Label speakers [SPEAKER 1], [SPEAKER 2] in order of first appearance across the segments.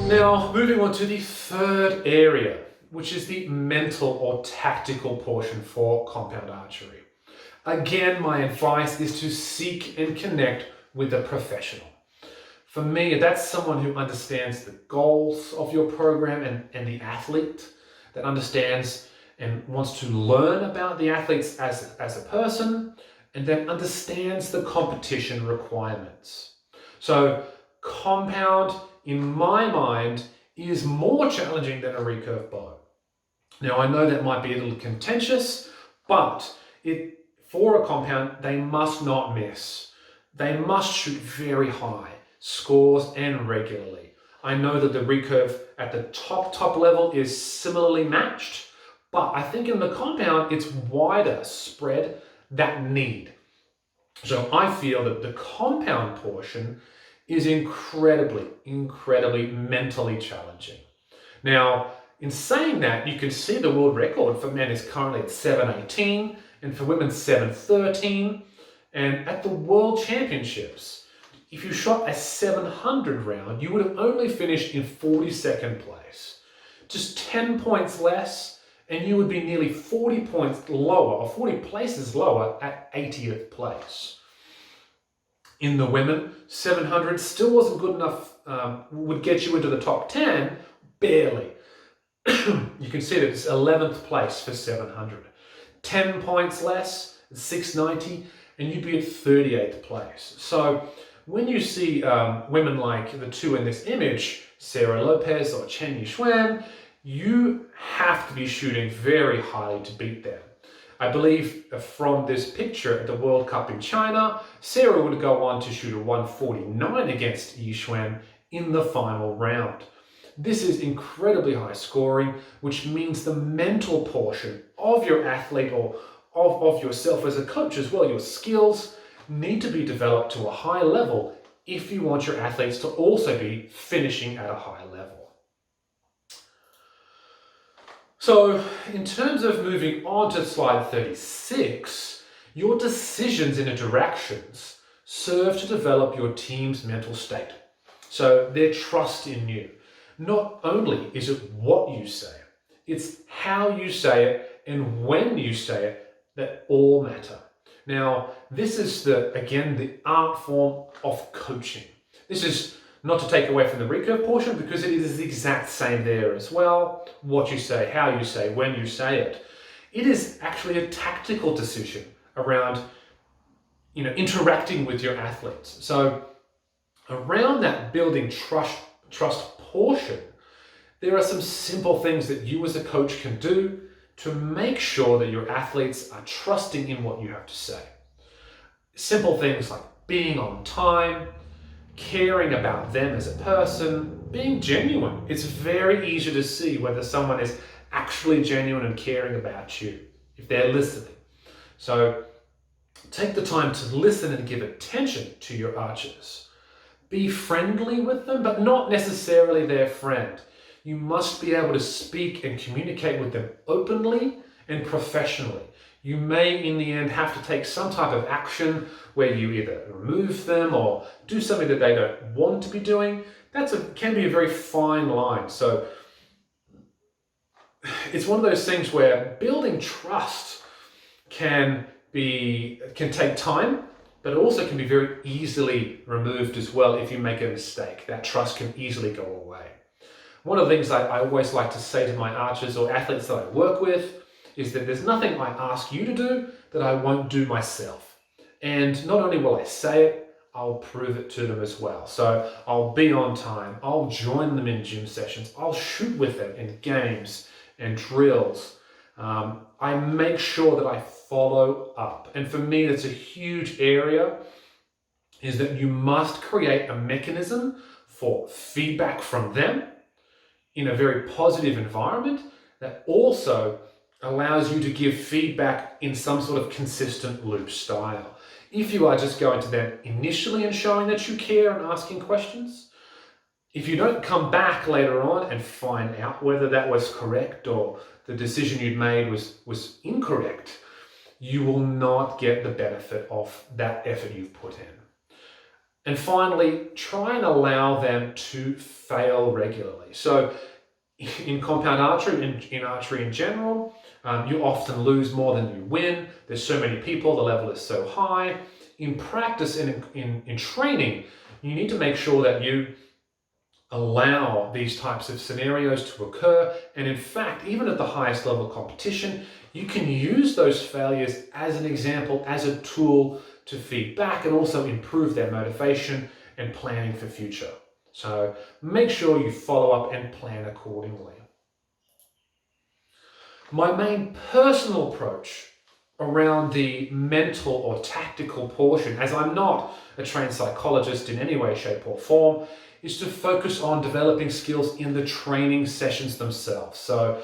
[SPEAKER 1] Now, moving on to the third area, which is the mental or tactical portion for compound archery. Again, my advice is to seek and connect with a professional. For me, that's someone who understands the goals of your program and the athlete, that understands and wants to learn about the athletes as a person, and then understands the competition requirements. So compound, in my mind, is more challenging than a recurve bow. Now, I know that might be a little contentious, but for a compound, they must not miss. They must shoot very high scores and regularly. I know that the recurve at the top level is similarly matched, but I think in the compound, it's wider spread that need. So I feel that the compound portion is incredibly mentally challenging. Now, in saying that, you can see the world record for men is currently at 7:18 and for women 7:13. And at the World Championships, if you shot a 700 round, you would have only finished in 42nd place. Just 10 points less, and you would be nearly 40 points lower, or 40 places lower at 80th place. In the women, 700 still wasn't good enough, would get you into the top 10, barely. You can see that it's 11th place for 700. 10 points less, 690, and you'd be at 38th place. So when you see women like the two in this image, Sarah Lopez or Chen Yixuan, you have to be shooting very highly to beat them. I believe from this picture at the World Cup in China, Sarah would go on to shoot a 149 against Yixuan in the final round. This is incredibly high scoring, which means the mental portion of your athlete or of yourself as a coach as well, your skills need to be developed to a high level if you want your athletes to also be finishing at a high level. So in terms of moving on to slide 36, your decisions and interactions serve to develop your team's mental state. So their trust in you. Not only is it what you say, it's how you say it and when you say it that all matter. Now, this is again, the art form of coaching. This is not to take away from the recurve portion because it is the exact same there as well. What you say, how you say, when you say it. It is actually a tactical decision around, interacting with your athletes. So around that building trust portion, there are some simple things that you as a coach can do to make sure that your athletes are trusting in what you have to say. Simple things like being on time, caring about them as a person, being genuine. It's very easy to see whether someone is actually genuine and caring about you, if they're listening. So take the time to listen and give attention to your archers. Be friendly with them, but not necessarily their friend. You must be able to speak and communicate with them openly and professionally. You may, in the end, have to take some type of action where you either remove them or do something that they don't want to be doing. Can be a very fine line. So it's one of those things where building trust can take time, but it also can be very easily removed as well if you make a mistake. That trust can easily go away. One of the things I always like to say to my archers or athletes that I work with is that there's nothing I ask you to do that I won't do myself. And not only will I say it, I'll prove it to them as well. So I'll be on time, I'll join them in gym sessions, I'll shoot with them in games and drills. I make sure that I follow up. And for me, that's a huge area, is that you must create a mechanism for feedback from them in a very positive environment that also allows you to give feedback in some sort of consistent loop style. If you are just going to them initially and showing that you care and asking questions, if you don't come back later on and find out whether that was correct or the decision you'd made was incorrect, you will not get the benefit of that effort you've put in. And finally, try and allow them to fail regularly. So in compound archery, in archery in general, you often lose more than you win. There's so many people, the level is so high. In practice and in training, you need to make sure that you allow these types of scenarios to occur. And in fact, even at the highest level competition, you can use those failures as an example, as a tool to feed back and also improve their motivation and planning for future. So make sure you follow up and plan accordingly. My main personal approach around the mental or tactical portion, as I'm not a trained psychologist in any way, shape or form, is to focus on developing skills in the training sessions themselves. So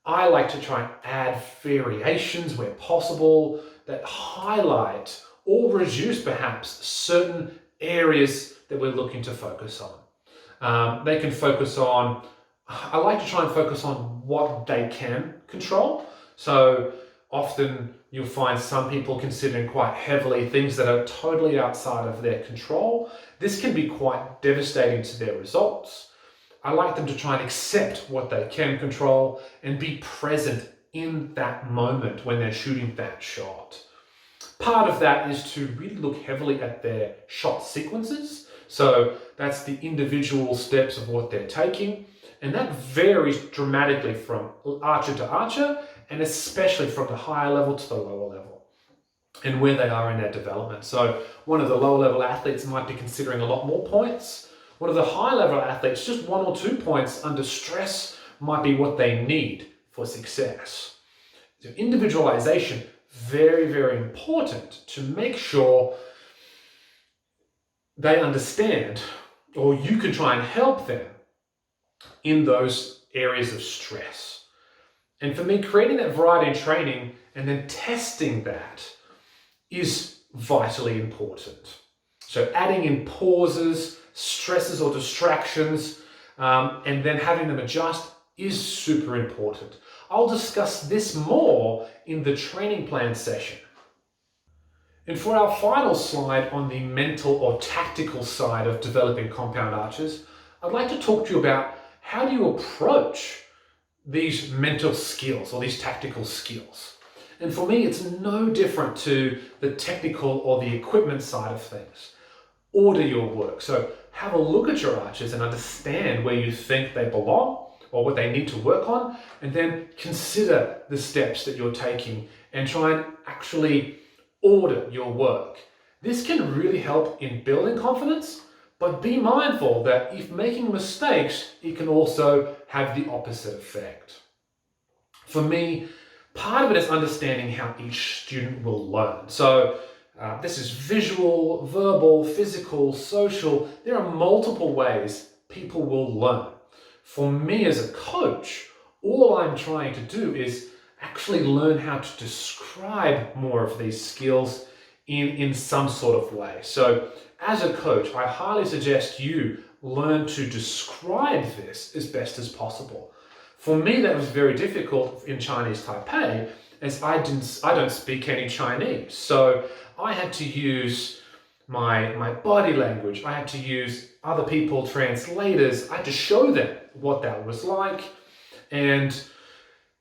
[SPEAKER 1] I like to try and add variations where possible that highlight or reduce perhaps certain areas that we're looking to focus on. They can focus on, I like to try and focus on what they can control. So often you'll find some people considering quite heavily things that are totally outside of their control. This can be quite devastating to their results. I like them to try and accept what they can control and be present in that moment when they're shooting that shot. Part of that is to really look heavily at their shot sequences. So that's the individual steps of what they're taking. And that varies dramatically from archer to archer, and especially from the higher level to the lower level, and where they are in their development. So one of the lower level athletes might be considering a lot more points. One of the high level athletes, just 1 or 2 points under stress might be what they need for success. So individualization, very, very important to make sure they understand, or you can try and help them in those areas of stress. And for me, creating that variety in training and then testing that is vitally important. So adding in pauses, stresses or distractions, and then having them adjust is super important. I'll discuss this more in the training plan session. And for our final slide on the mental or tactical side of developing compound archers, I'd like to talk to you about how do you approach these mental skills or these tactical skills. And for me, it's no different to the technical or the equipment side of things. Order your work. So have a look at your archers and understand where you think they belong or what they need to work on, and then consider the steps that you're taking and try and actually order your work. This can really help in building confidence, but be mindful that if making mistakes, it can also have the opposite effect. For me, part of it is understanding how each student will learn. So this is visual, verbal, physical, social. There are multiple ways people will learn. For me as a coach, all I'm trying to do is actually learn how to describe more of these skills in some sort of way. So as a coach, I highly suggest you learn to describe this as best as possible. For me, that was very difficult in Chinese Taipei, as I don't speak any Chinese. So I had to use my body language. I had to use other people, translators. I had to show them what that was like. And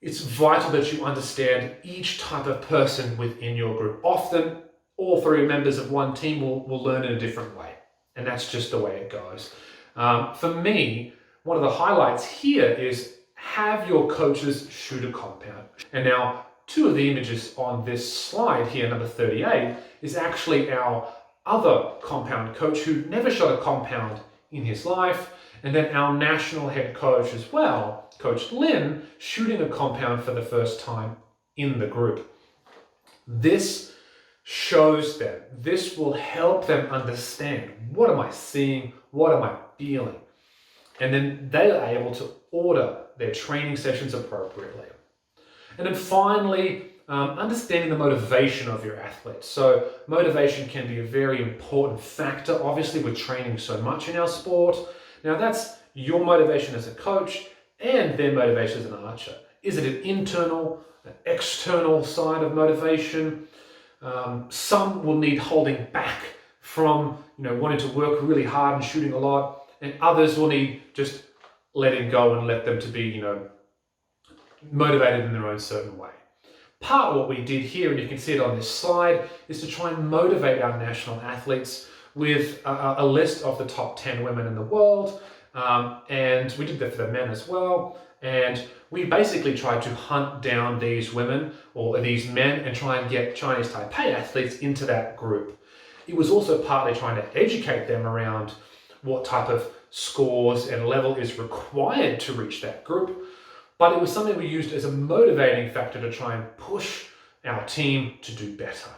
[SPEAKER 1] it's vital that you understand each type of person within your group. Often, all 3 members of one team will learn in a different way. And that's just the way it goes. For me, one of the highlights here is have your coaches shoot a compound. And now, 2 of the images on this slide here, number 38, is actually our other compound coach who never shot a compound in his life. And then our national head coach as well, Coach Lin, shooting a compound for the first time in the group. This shows them, this will help them understand, what am I seeing, what am I feeling? And then they are able to order their training sessions appropriately. And then finally, understanding the motivation of your athletes. So motivation can be a very important factor. Obviously, we're training so much in our sport. Now that's your motivation as a coach and their motivation as an archer. Is it an internal an external side of motivation. Some will need holding back from wanting to work really hard and shooting a lot, and others will need just letting go and let them to be motivated in their own certain way. Part of what we did here, and you can see it on this slide, is to try and motivate our national athletes with a list of the top 10 women in the world, and we did that for the men as well. And we basically tried to hunt down these women or these men and try and get Chinese Taipei athletes into that group. It was also partly trying to educate them around what type of scores and level is required to reach that group. But it was something we used as a motivating factor to try and push our team to do better.